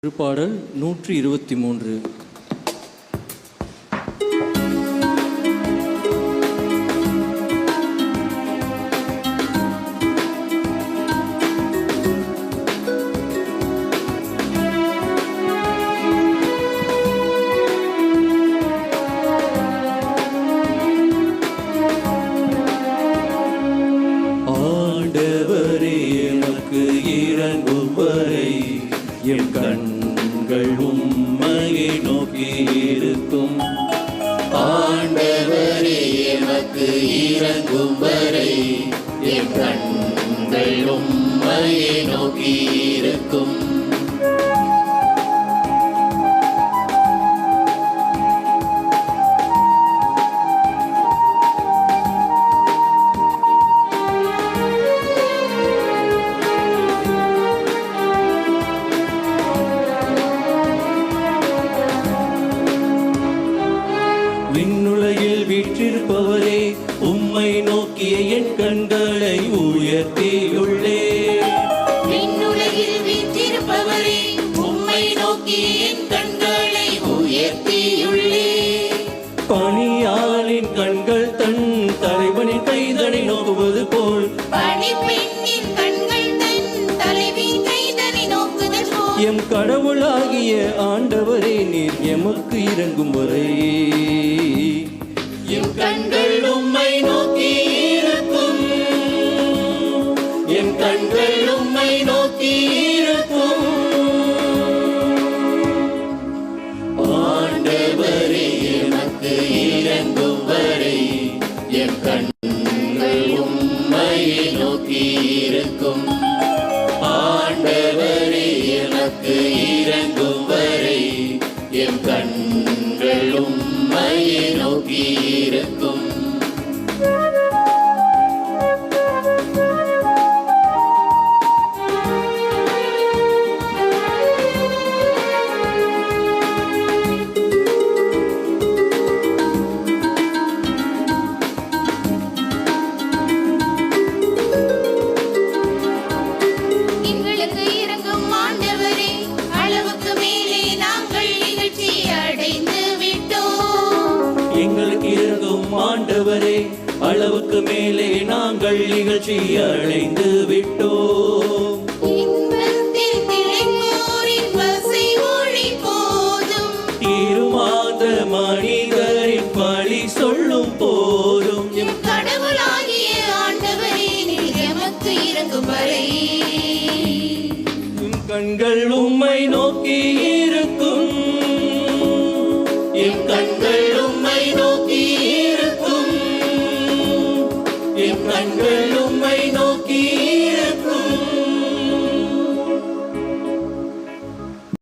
திருப்பாடல் 123. ஆண்டவரே எனக்கு இறங்கும் வரை என் கண்கள் உம்மையை நோக்கி இருக்கும். ஆண்டவரே எனக்கு இறங்கும் வரை என் கண்கள் உம்மையை நோக்கி இருக்கும். விண்ணுலகில் வீற்றிருப்பவரே, உம்மை நோக்கிய என் கண்களை உயர்த்தியுள்ளே. விண்ணுலகில் வீற்றிருப்பவரே, உம்மை நோக்கிய என் கண்களை உயர்த்தியுள்ளே. பணியாளின் கண்கள் தன் தலைவனின் கைதனை நோக்குவது போல், பணிப்பெண்ணின் கண்கள் தன் தலைவியின் கைதனை நோக்குதல் போல், எம் கடவுளாகிய ஆண்டவரே நீர் எமக்கு இறங்கும் வரை என் கண்கள் உம்மை நோக்கி இருக்கும். என் கண்கள் உம்மை நோக்கி இருக்கும். ஆண்டவரே எனக்கு இறங்கும் வரை என் கண்கள் உம்மை நோக்கி இருக்கும். ஆண்டவரே எனக்கு இறங்கும் வரை என் கண்கள் உம்மை நோக்கி இருக்கும். எங்களுக்கு இறங்கும் ஆண்டவரே, அளவுக்கு மேலே நாங்கள் இகழ்ச்சி அடைந்து விட்டோம். எங்களுக்கு இறங்கும் ஆண்டவரே, அளவுக்கு மேலே நாங்கள் இகழ்ச்சி அடைந்து விட்டோம். இன்பத்தில் திளைப்போரின் பசை மொழி போதும். தீருமாத மனிதரின் பழி சொல்லும் போதும், எம் கடவுளாகிய ஆண்டவரே நீர் எமக்கு இறங்கும் வரை என் கண்கள் உம்மை நோக்கி இருக்கும். என் கண்கள் உம்மை நோக்கி இருக்கும். என் கண்கள்